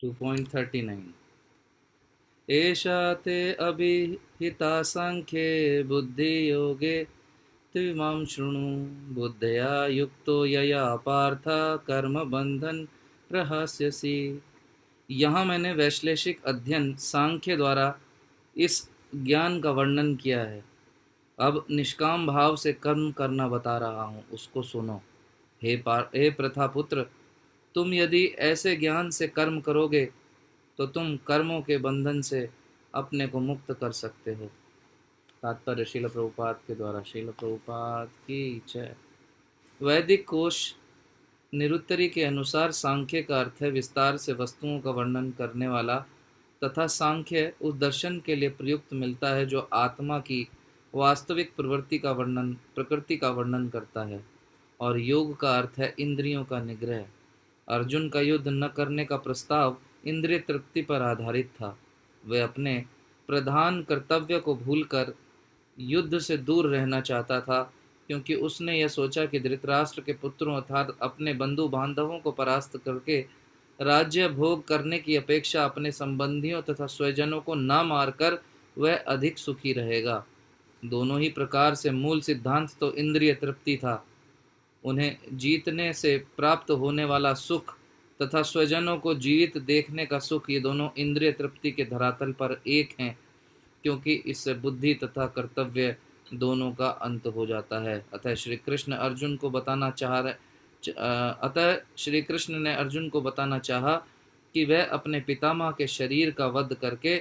2.39 एषा ते अभिहिता सांख्ये बुद्धियोगे त्विमां शृणु बुद्धया युक्तो यया पार्थ कर्मबन्धन प्रहास्यसि। यहाँ मैंने वैश्लेषिक अध्ययन सांख्य द्वारा इस ज्ञान का वर्णन किया है। अब निष्काम भाव से कर्म करना बता रहा हूँ, उसको सुनो। हे प्रथापुत्र, तुम यदि ऐसे ज्ञान से कर्म करोगे तो तुम कर्मों के बंधन से अपने को मुक्त कर सकते हो। तात्पर्य श्रील प्रभुपाद के द्वारा। श्रील प्रभुपाद की जय। वैदिक कोश निरुत्तरी के अनुसार सांख्य का अर्थ है विस्तार से वस्तुओं का वर्णन करने वाला, तथा सांख्य उस दर्शन के लिए प्रयुक्त मिलता है जो आत्मा की वास्तविक प्रकृति का वर्णन करता है। और योग का अर्थ है इंद्रियों का निग्रह। अर्जुन का युद्ध न करने का प्रस्ताव इंद्रिय तृप्ति पर आधारित था। वह अपने प्रधान कर्तव्य को भूलकर युद्ध से दूर रहना चाहता था, क्योंकि उसने यह सोचा कि धृतराष्ट्र के पुत्रों अर्थात अपने बंधु बांधवों को परास्त करके राज्य भोग करने की अपेक्षा अपने संबंधियों तथा स्वजनों को न मारकर वह अधिक सुखी रहेगा। दोनों ही प्रकार से मूल सिद्धांत तो इंद्रिय तृप्ति था। उन्हें जीतने से प्राप्त होने वाला सुख तथा स्वजनों को जीवित देखने का सुख, ये दोनों इंद्रिय तृप्ति के धरातल पर एक हैं, क्योंकि इससे बुद्धि तथा कर्तव्य दोनों का अंत हो जाता है। अतः श्री कृष्ण ने अर्जुन को बताना चाहा कि वह अपने पितामह के शरीर का वध करके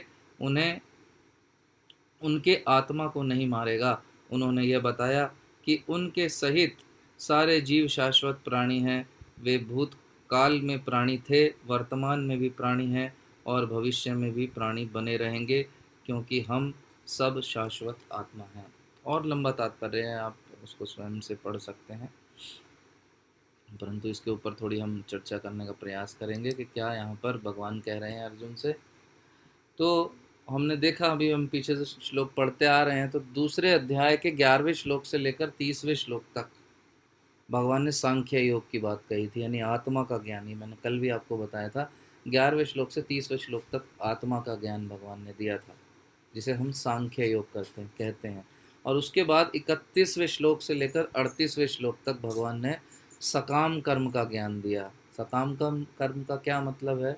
उनके आत्मा को नहीं मारेगा। उन्होंने यह बताया कि उनके सहित सारे जीव शाश्वत प्राणी हैं। वे भूत काल में प्राणी थे, वर्तमान में भी प्राणी हैं और भविष्य में भी प्राणी बने रहेंगे, क्योंकि हम सब शाश्वत आत्मा हैं। और लंबा तात्पर्य है, आप उसको स्वयं से पढ़ सकते हैं, परंतु इसके ऊपर थोड़ी हम चर्चा करने का प्रयास करेंगे कि क्या यहाँ पर भगवान कह रहे हैं अर्जुन से। तो हमने देखा, अभी हम पीछे से श्लोक पढ़ते आ रहे हैं, तो दूसरे अध्याय के 11वें श्लोक से लेकर 30वें श्लोक तक भगवान ने सांख्य योग की बात कही थी, यानी आत्मा का ज्ञान। ही मैंने कल भी आपको बताया था, 11वें श्लोक से 30वें श्लोक तक आत्मा का ज्ञान भगवान ने दिया था, जिसे हम सांख्य योग कहते हैं। और उसके बाद 31वें श्लोक से लेकर 38वें श्लोक तक भगवान ने सकाम कर्म का ज्ञान दिया। सकाम कर्म का क्या मतलब है?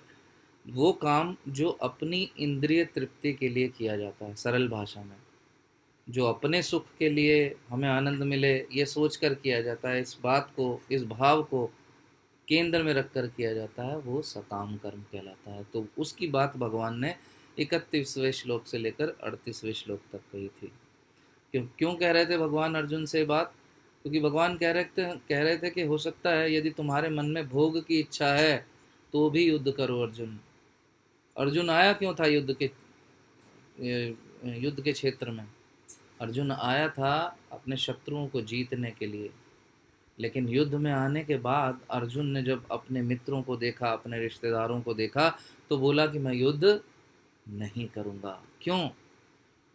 वो काम जो अपनी इंद्रिय तृप्ति के लिए किया जाता है, सरल भाषा में जो अपने सुख के लिए हमें आनंद मिले ये सोच कर किया जाता है, इस बात को, इस भाव को केंद्र में रखकर किया जाता है, वो सकाम कर्म कहलाता है। तो उसकी बात भगवान ने 31वें श्लोक से लेकर 38वें श्लोक तक कही थी। क्यों कह रहे थे भगवान अर्जुन से बात? क्योंकि भगवान कह रहे थे कि हो सकता है यदि तुम्हारे मन में भोग की इच्छा है तो भी युद्ध करो। अर्जुन आया क्यों था युद्ध के क्षेत्र में? अर्जुन आया था अपने शत्रुओं को जीतने के लिए, लेकिन युद्ध में आने के बाद अर्जुन ने जब अपने मित्रों को देखा, अपने रिश्तेदारों को देखा, तो बोला कि मैं युद्ध नहीं करूँगा। क्यों?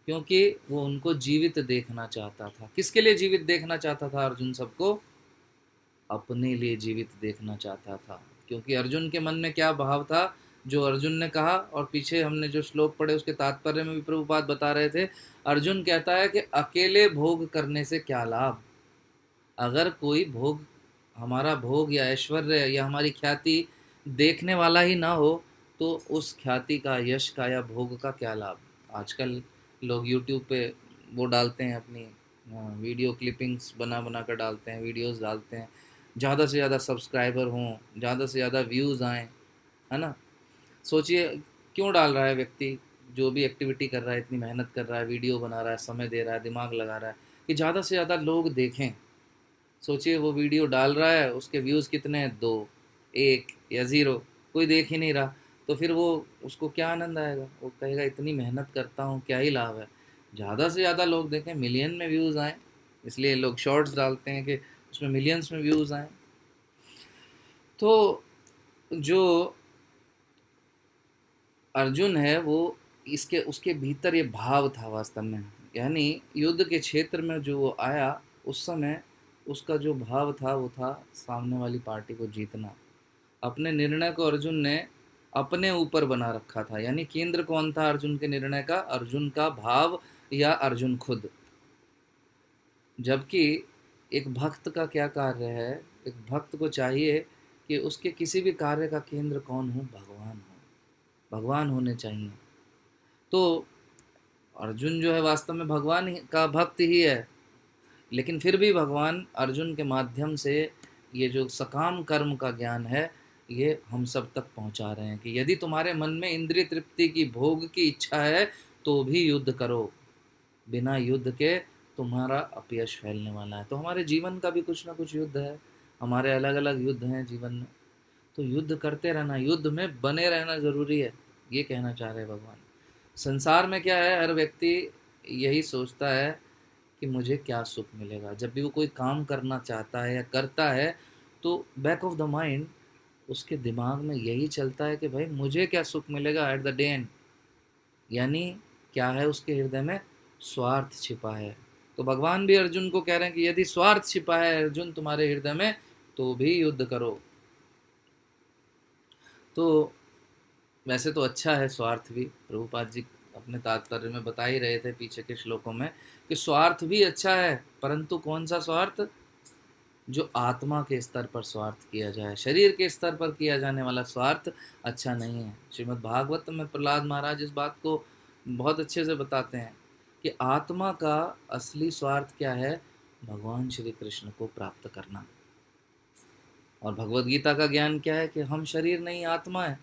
क्योंकि वो उनको जीवित देखना चाहता था। किसके लिए जीवित देखना चाहता था अर्जुन? सबको अपने लिए जीवित देखना चाहता था। क्योंकि अर्जुन के मन में क्या भाव था, जो अर्जुन ने कहा, और पीछे हमने जो श्लोक पढ़े उसके तात्पर्य में भी प्रभुपाद बता रहे थे। अर्जुन कहता है कि अकेले भोग करने से क्या लाभ? अगर कोई भोग, हमारा भोग या ऐश्वर्य या हमारी ख्याति देखने वाला ही ना हो, तो उस ख्याति का, यश का या भोग का क्या लाभ? आजकल लोग यूट्यूब पे वो डालते हैं, अपनी वीडियो क्लिपिंग्स बना कर डालते हैं, वीडियोस डालते हैं, ज़्यादा से ज़्यादा सब्सक्राइबर हों, ज़्यादा से ज़्यादा व्यूज़ आएँ, है ना। सोचिए क्यों डाल रहा है व्यक्ति, जो भी एक्टिविटी कर रहा है, इतनी मेहनत कर रहा है, वीडियो बना रहा है, समय दे रहा है, दिमाग लगा रहा है कि ज़्यादा से ज़्यादा लोग देखें। सोचिए वो वीडियो डाल रहा है, उसके व्यूज़ कितने हैं? 2, 1 या 0, कोई देख ही नहीं रहा, तो फिर वो, उसको क्या आनंद आएगा? वो कहेगा इतनी मेहनत करता हूँ, क्या ही लाभ है? ज़्यादा से ज़्यादा लोग देखें, मिलियन में व्यूज़ आएँ, इसलिए लोग शॉर्ट्स डालते हैं कि उसमें मिलियंस में व्यूज़ आएँ। तो जो अर्जुन है वो उसके भीतर ये भाव था वास्तव में, यानी युद्ध के क्षेत्र में जो वो आया उस समय उसका जो भाव था वो था सामने वाली पार्टी को जीतना। अपने निर्णय को अर्जुन ने अपने ऊपर बना रखा था। यानी केंद्र कौन था अर्जुन के निर्णय का? अर्जुन का भाव या अर्जुन खुद। जबकि एक भक्त का क्या कार्य है? एक भक्त को चाहिए कि उसके किसी भी कार्य का केंद्र कौन हो? भगवान हो, भगवान होने चाहिए। तो अर्जुन जो है वास्तव में भगवान का भक्त ही है, लेकिन फिर भी भगवान अर्जुन के माध्यम से ये जो सकाम कर्म का ज्ञान है ये हम सब तक पहुंचा रहे हैं कि यदि तुम्हारे मन में इंद्रिय तृप्ति की, भोग की इच्छा है तो भी युद्ध करो, बिना युद्ध के तुम्हारा अपयश फैलने वाला है। तो हमारे जीवन का भी कुछ ना कुछ युद्ध है, हमारे अलग अलग युद्ध हैं जीवन में, तो युद्ध करते रहना, युद्ध में बने रहना जरूरी है, ये कहना चाह रहे हैं भगवान। संसार में क्या है, हर व्यक्ति यही सोचता है कि मुझे क्या सुख मिलेगा। जब भी वो कोई काम करना चाहता है या करता है तो बैक ऑफ द माइंड उसके दिमाग में यही चलता है कि भाई मुझे क्या सुख मिलेगा एट द डे एंड। यानी क्या है उसके हृदय में? स्वार्थ छिपा है। तो भगवान भी अर्जुन को कह रहे हैं कि यदि स्वार्थ छिपा है अर्जुन तुम्हारे हृदय में तो भी युद्ध करो। तो वैसे तो अच्छा है स्वार्थ भी, प्रभुपाद जी अपने तात्पर्य में बता ही रहे थे पीछे के श्लोकों में कि स्वार्थ भी अच्छा है, परंतु कौन सा स्वार्थ? जो आत्मा के स्तर पर स्वार्थ किया जाए, शरीर के स्तर पर किया जाने वाला स्वार्थ अच्छा नहीं है। श्रीमद् भागवत में प्रहलाद महाराज इस बात को बहुत अच्छे से बताते हैं कि आत्मा का असली स्वार्थ क्या है? भगवान श्री कृष्ण को प्राप्त करना। और भगवद गीता का ज्ञान क्या है कि हम शरीर नहीं आत्मा है,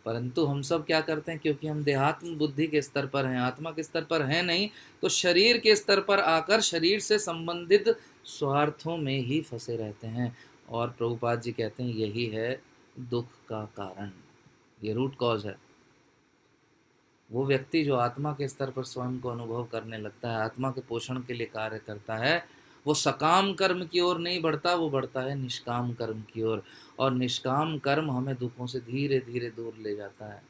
परंतु हम सब क्या करते हैं, क्योंकि हम देहात्म बुद्धि के स्तर पर हैं, आत्मा के स्तर पर हैं नहीं, तो शरीर के स्तर पर आकर शरीर से संबंधित स्वार्थों में ही फंसे रहते हैं। और प्रभुपाद जी कहते हैं यही है दुख का कारण, ये रूट कॉज है। वो व्यक्ति जो आत्मा के स्तर पर स्वयं को अनुभव करने लगता है, आत्मा के पोषण के लिए कार्य करता है, वो सकाम कर्म की ओर नहीं बढ़ता, वो बढ़ता है निष्काम कर्म की ओर। और निष्काम कर्म हमें दुखों से धीरे धीरे दूर ले जाता है,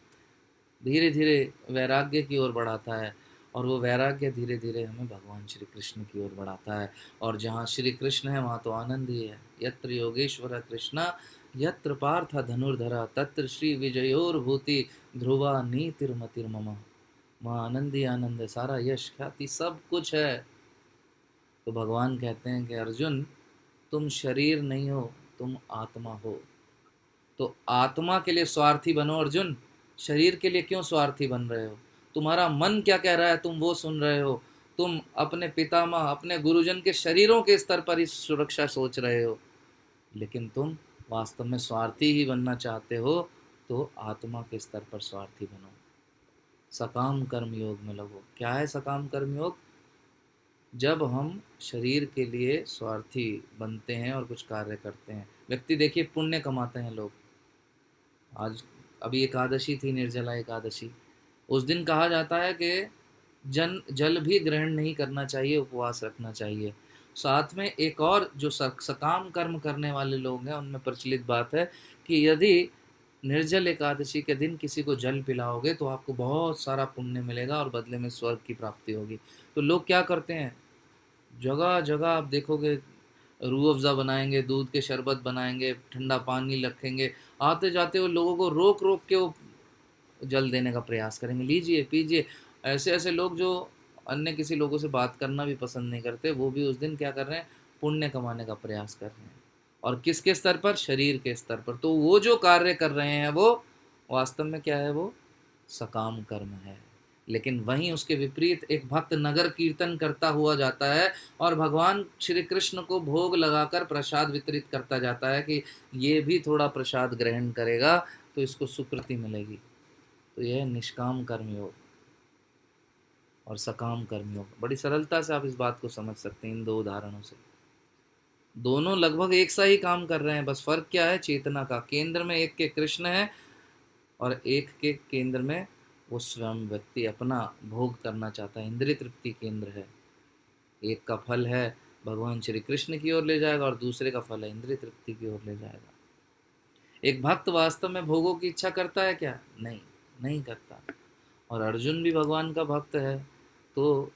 धीरे धीरे वैराग्य की ओर बढ़ाता है, और वो वैराग्य धीरे धीरे हमें भगवान श्री कृष्ण की ओर बढ़ाता है। और जहाँ श्री कृष्ण है वहाँ तो आनंद ही है। यत्र योगेश्वर कृष्णा यत्र पार्थ धनुर्धरा तत्र श्री विजयोर्भूति ध्रुवा नीतिर्मतिर्मम। वहाँ आनंद ही आनंद है, सारा यश ख्याति सब कुछ है। तो भगवान कहते हैं कि अर्जुन तुम शरीर नहीं हो, तुम आत्मा हो। तो आत्मा के लिए स्वार्थी बनो अर्जुन, शरीर के लिए क्यों स्वार्थी बन रहे हो? तुम्हारा मन क्या कह रहा है तुम वो सुन रहे हो, तुम अपने पितामह अपने गुरुजन के शरीरों के स्तर पर ही सुरक्षा सोच रहे हो, लेकिन तुम वास्तव में स्वार्थी ही बनना चाहते हो। तो आत्मा के स्तर पर स्वार्थी बनो, सकाम कर्म योग में लगो। क्या है सकाम कर्म योग? जब हम शरीर के लिए स्वार्थी बनते हैं और कुछ कार्य करते हैं। व्यक्ति देखिए पुण्य कमाते हैं लोग, आज अभी एकादशी थी, निर्जला एकादशी, उस दिन कहा जाता है कि जल भी ग्रहण नहीं करना चाहिए, उपवास रखना चाहिए। साथ में एक और जो सकाम कर्म करने वाले लोग हैं उनमें प्रचलित बात है कि यदि निर्जल एकादशी के दिन किसी को जल पिलाओगे तो आपको बहुत सारा पुण्य मिलेगा और बदले में स्वर्ग की प्राप्ति होगी। तो लोग क्या करते हैं, जगह जगह आप देखोगे रूह अफ़ज़ा बनाएंगे, दूध के शरबत बनाएंगे, ठंडा पानी रखेंगे, आते जाते वो लोगों को रोक रोक के वो जल देने का प्रयास करेंगे, लीजिए पीजिए। ऐसे ऐसे लोग जो अन्य किसी लोगों से बात करना भी पसंद नहीं करते, वो भी उस दिन क्या कर रहे हैं, पुण्य कमाने का प्रयास कर रहे हैं। और किसके स्तर पर? शरीर के स्तर पर। तो वो जो कार्य कर रहे हैं वो वास्तव में क्या है? वो सकाम कर्म है। लेकिन वहीं उसके विपरीत एक भक्त नगर कीर्तन करता हुआ जाता है और भगवान श्री कृष्ण को भोग लगाकर प्रसाद वितरित करता जाता है कि ये भी थोड़ा प्रसाद ग्रहण करेगा तो इसको सुकृति मिलेगी। तो यह निष्काम कर्मयोग और सकाम कर्मयोग। बड़ी सरलता से आप इस बात को समझ सकते हैं इन दो उदाहरणों से। दोनों लगभग एक सा ही काम कर रहे हैं, बस फर्क क्या है? चेतना का। केंद्र में एक के कृष्ण है और एक के केंद्र में वो स्वयं व्यक्ति अपना भोग करना चाहता है, इंद्रिय तृप्ति केंद्र है। एक का फल है भगवान श्री कृष्ण की ओर ले जाएगा और दूसरे का फल है इंद्रिय तृप्ति की ओर ले जाएगा। एक भक्त वास्तव में भोगों की इच्छा करता है क्या? नहीं, नहीं करता। और अर्जुन भी भगवान का भक्त है, तो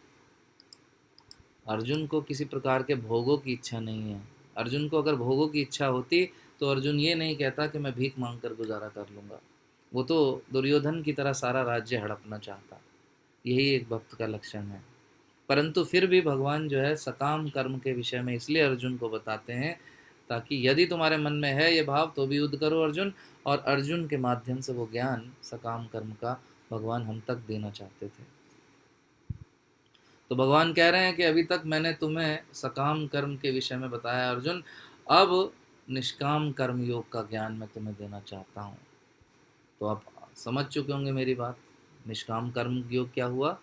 अर्जुन को किसी प्रकार के भोगों की इच्छा नहीं है। अर्जुन को अगर भोगों की इच्छा होती तो अर्जुन ये नहीं कहता कि मैं भीख मांग कर गुजारा कर लूँगा। वो तो दुर्योधन की तरह सारा राज्य हड़पना चाहता। यही एक भक्त का लक्षण है। परंतु फिर भी भगवान जो है सकाम कर्म के विषय में इसलिए अर्जुन को बताते हैं ताकि यदि तुम्हारे मन में है ये भाव तो भी युद्ध करो अर्जुन। और अर्जुन के माध्यम से वो ज्ञान सकाम कर्म का भगवान हम तक देना चाहते थे। तो भगवान कह रहे हैं कि अभी तक मैंने तुम्हें सकाम कर्म के विषय में बताया अर्जुन, अब निष्काम कर्म योग का ज्ञान मैं तुम्हें देना चाहता हूँ। तो आप समझ चुके होंगे मेरी बात। निष्काम कर्म योग क्या हुआ?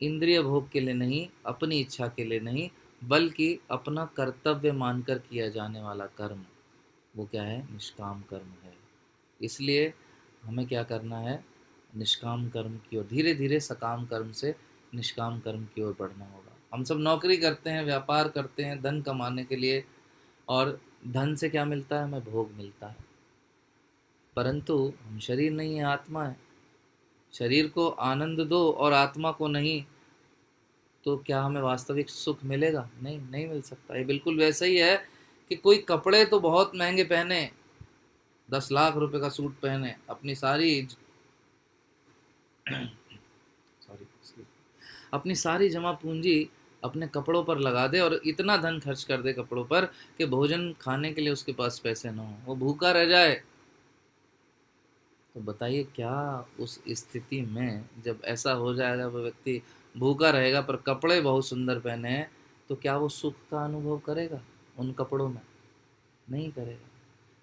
इंद्रिय भोग के लिए नहीं, अपनी इच्छा के लिए नहीं, बल्कि अपना कर्तव्य मानकर किया जाने वाला कर्म, वो क्या है? निष्काम कर्म है। इसलिए हमें क्या करना है? निष्काम कर्म की ओर, धीरे धीरे सकाम कर्म से निष्काम कर्म की ओर बढ़ना होगा। हम सब नौकरी करते हैं, व्यापार करते हैं धन कमाने के लिए, और धन से क्या मिलता है? हमें भोग मिलता है। परंतु हम शरीर नहीं है, आत्मा है। शरीर को आनंद दो और आत्मा को नहीं, तो क्या हमें वास्तविक सुख मिलेगा? नहीं, नहीं मिल सकता। ये बिल्कुल वैसा ही है कि कोई कपड़े तो बहुत महंगे पहने, 10 लाख रुपए का सूट पहने, अपनी सारी सॉरी अपनी सारी जमा पूंजी अपने कपड़ों पर लगा दे और इतना धन खर्च कर दे कपड़ों पर कि भोजन खाने के लिए उसके पास पैसे न हो, वो भूखा रह जाए। तो बताइए क्या उस स्थिति में जब ऐसा हो जाएगा, वो व्यक्ति भूखा रहेगा पर कपड़े बहुत सुंदर पहने हैं, तो क्या वो सुख का अनुभव करेगा उन कपड़ों में? नहीं करेगा।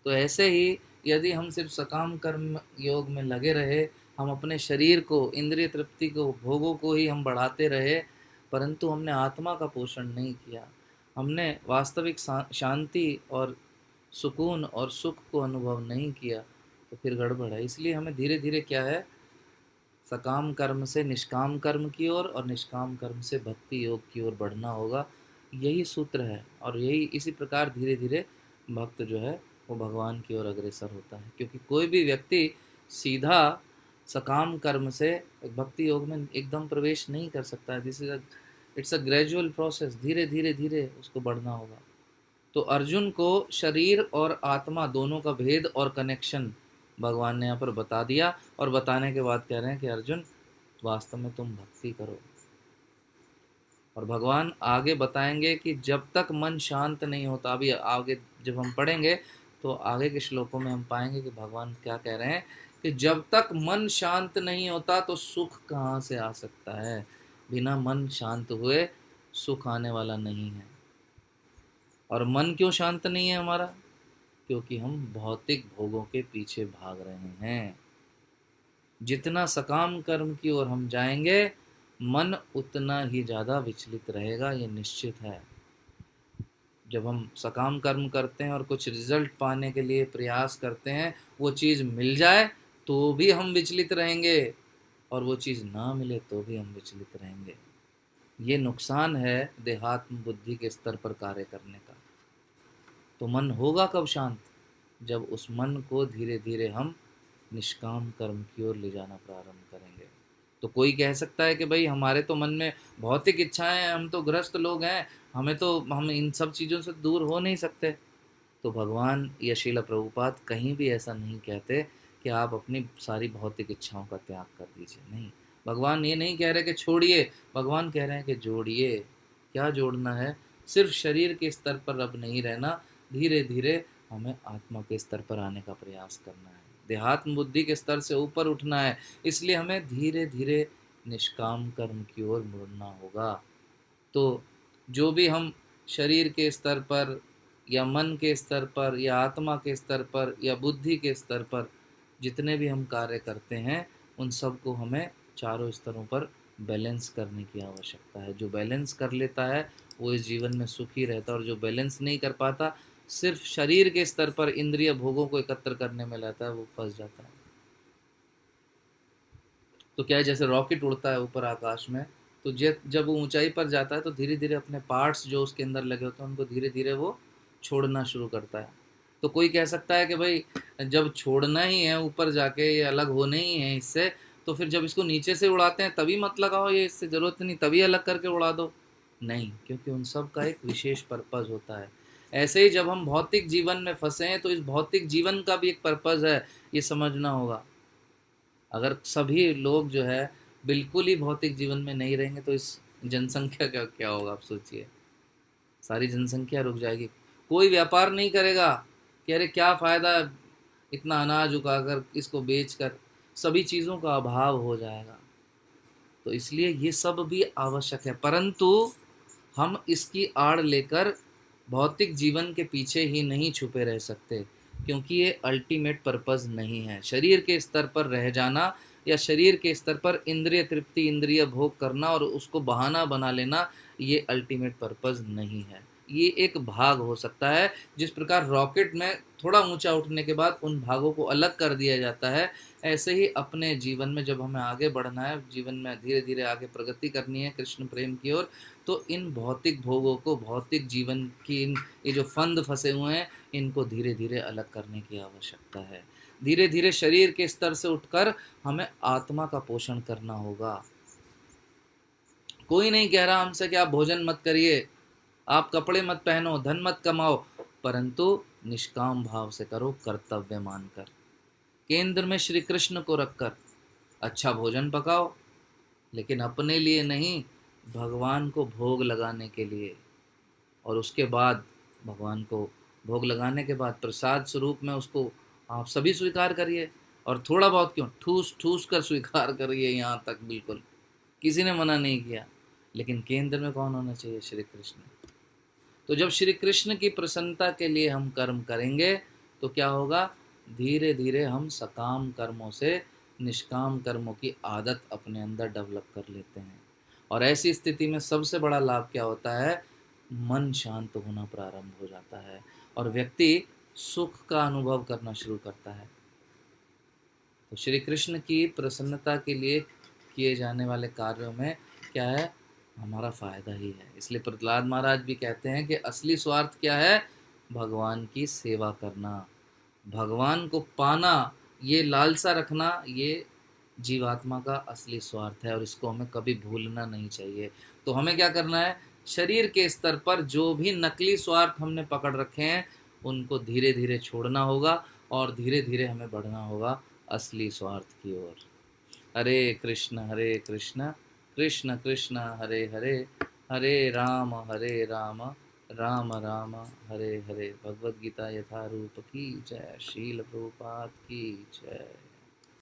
तो ऐसे ही यदि हम सिर्फ सकाम कर्म योग में लगे रहे, हम अपने शरीर को, इंद्रिय तृप्ति को, भोगों को ही हम बढ़ाते रहे, परंतु हमने आत्मा का पोषण नहीं किया, हमने वास्तविक शांति और सुकून और सुख को अनुभव नहीं किया, तो फिर गड़बड़ है। इसलिए हमें धीरे धीरे क्या है? सकाम कर्म से निष्काम कर्म की ओर और निष्काम कर्म से भक्ति योग की ओर बढ़ना होगा। यही सूत्र है, और यही इसी प्रकार धीरे धीरे भक्त जो है वो भगवान की ओर अग्रसर होता है। क्योंकि कोई भी व्यक्ति सीधा सकाम कर्म से भक्ति योग में एकदम प्रवेश नहीं कर सकता है। This is it's a gradual process, धीरे धीरे धीरे उसको बढ़ना होगा। तो अर्जुन को शरीर और आत्मा दोनों का भेद और कनेक्शन भगवान ने यहाँ पर बता दिया, और बताने के बाद कह रहे हैं कि अर्जुन वास्तव में तुम भक्ति करो। और भगवान आगे बताएंगे कि जब तक मन शांत नहीं होता, अभी आगे जब हम पढ़ेंगे तो आगे के श्लोकों में हम पाएंगे कि भगवान क्या कह रहे हैं कि जब तक मन शांत नहीं होता तो सुख कहाँ से आ सकता है? बिना मन शांत हुए सुख आने वाला नहीं है। और मन क्यों शांत नहीं है हमारा? क्योंकि हम भौतिक भोगों के पीछे भाग रहे हैं। जितना सकाम कर्म की ओर हम जाएंगे, मन उतना ही ज़्यादा विचलित रहेगा, ये निश्चित है। जब हम सकाम कर्म करते हैं और कुछ रिजल्ट पाने के लिए प्रयास करते हैं, वो चीज़ मिल जाए तो भी हम विचलित रहेंगे, और वो चीज़ ना मिले तो भी हम विचलित रहेंगे। ये नुकसान है देहात्म बुद्धि के स्तर पर कार्य करने का। तो मन होगा कब शांत? जब उस मन को धीरे धीरे हम निष्काम कर्म की ओर ले जाना प्रारंभ करेंगे। तो कोई कह सकता है कि भाई हमारे तो मन में भौतिक इच्छाएं हैं, हम तो ग्रस्त लोग हैं, हम इन सब चीज़ों से दूर हो नहीं सकते। तो भगवान या श्रील प्रभुपाद कहीं भी ऐसा नहीं कहते कि आप अपनी सारी भौतिक इच्छाओं का त्याग कर दीजिए। नहीं, भगवान ये नहीं कह रहे कि छोड़िए, भगवान कह रहे हैं कि जोड़िए। क्या जोड़ना है? सिर्फ शरीर के स्तर पर अब नहीं रहना, धीरे धीरे हमें आत्मा के स्तर पर आने का प्रयास करना है, देहात्म बुद्धि के स्तर से ऊपर उठना है। इसलिए हमें धीरे धीरे निष्काम कर्म की ओर मुड़ना होगा। तो जो भी हम शरीर के स्तर पर या मन के स्तर पर या आत्मा के स्तर पर या बुद्धि के स्तर पर जितने भी हम कार्य करते हैं, उन सब को हमें चारों स्तरों पर बैलेंस करने की आवश्यकता है। जो बैलेंस कर लेता है वो इस जीवन में सुखी रहता है, और जो बैलेंस नहीं कर पाता, सिर्फ शरीर के स्तर पर इंद्रिय भोगों को एकत्र करने में रहता है, वो फंस जाता है। तो क्या है, जैसे रॉकेट उड़ता है ऊपर आकाश में, तो जब वो ऊंचाई पर जाता है तो धीरे धीरे अपने पार्ट्स जो उसके अंदर लगे होते हैं उनको धीरे धीरे वो छोड़ना शुरू करता है। तो कोई कह सकता है कि भाई जब छोड़ना ही है ऊपर जाके, ये अलग होना ही है इससे, तो फिर जब इसको नीचे से उड़ाते हैं तभी मत लगाओ, ये इससे ज़रूरत नहीं, तभी अलग करके उड़ा दो। नहीं, क्योंकि उन सब का एक विशेष पर्पज़ होता है। ऐसे ही जब हम भौतिक जीवन में फंसे हैं तो इस भौतिक जीवन का भी एक पर्पज है, ये समझना होगा। अगर सभी लोग जो है बिल्कुल ही भौतिक जीवन में नहीं रहेंगे तो इस जनसंख्या का क्या होगा, आप सोचिए। सारी जनसंख्या रुक जाएगी, कोई व्यापार नहीं करेगा कि अरे क्या फ़ायदा इतना अनाज उगाकर इसको बेचकर, सभी चीज़ों का अभाव हो जाएगा। तो इसलिए ये सब भी आवश्यक है, परंतु हम इसकी आड़ लेकर भौतिक जीवन के पीछे ही नहीं छुपे रह सकते, क्योंकि ये अल्टीमेट पर्पस नहीं है। शरीर के स्तर पर रह जाना या शरीर के स्तर पर इंद्रिय तृप्ति, इंद्रिय भोग करना और उसको बहाना बना लेना, ये अल्टीमेट पर्पस नहीं है। ये एक भाग हो सकता है, जिस प्रकार रॉकेट में थोड़ा ऊंचा उठने के बाद उन भागों को अलग कर दिया जाता है, ऐसे ही अपने जीवन में जब हमें आगे बढ़ना है, जीवन में धीरे धीरे आगे प्रगति करनी है कृष्ण प्रेम की ओर, तो इन भौतिक भोगों को, भौतिक जीवन की ये जो फंद फंसे हुए हैं, इनको धीरे धीरे अलग करने की आवश्यकता है। धीरे धीरे शरीर के स्तर से उठकर हमें आत्मा का पोषण करना होगा। कोई नहीं कह रहा हमसे कि आप भोजन मत करिए, आप कपड़े मत पहनो, धन मत कमाओ, परंतु निष्काम भाव से करो, कर्तव्य मानकर। केंद्र में श्री कृष्ण को रखकर अच्छा भोजन पकाओ, लेकिन अपने लिए नहीं, भगवान को भोग लगाने के लिए। और उसके बाद भगवान को भोग लगाने के बाद प्रसाद स्वरूप में उसको आप सभी स्वीकार करिए, और थोड़ा बहुत क्यों, ठूस ठूस कर स्वीकार करिए, यहाँ तक बिल्कुल किसी ने मना नहीं किया। लेकिन केंद्र में कौन होना चाहिए? श्री कृष्ण। तो जब श्री कृष्ण की प्रसन्नता के लिए हम कर्म करेंगे तो क्या होगा? धीरे धीरे हम सकाम कर्मों से निष्काम कर्मों की आदत अपने अंदर डेवलप कर लेते हैं। और ऐसी स्थिति में सबसे बड़ा लाभ क्या होता है? मन शांत होना प्रारंभ हो जाता है और व्यक्ति सुख का अनुभव करना शुरू करता है। तो श्री कृष्ण की प्रसन्नता के लिए किए जाने वाले कार्यों में क्या है? हमारा फायदा ही है। इसलिए प्रहलाद महाराज भी कहते हैं कि असली स्वार्थ क्या है? भगवान की सेवा करना, भगवान को पाना, ये लालसा रखना, ये जीवात्मा का असली स्वार्थ है और इसको हमें कभी भूलना नहीं चाहिए। तो हमें क्या करना है? शरीर के स्तर पर जो भी नकली स्वार्थ हमने पकड़ रखे हैं उनको धीरे धीरे छोड़ना होगा और धीरे धीरे हमें बढ़ना होगा असली स्वार्थ की ओर। हरे कृष्ण कृष्ण कृष्ण हरे हरे, हरे राम राम राम हरे हरे। भगवद गीता यथारूप की जय। शील प्रभुपाद की जय।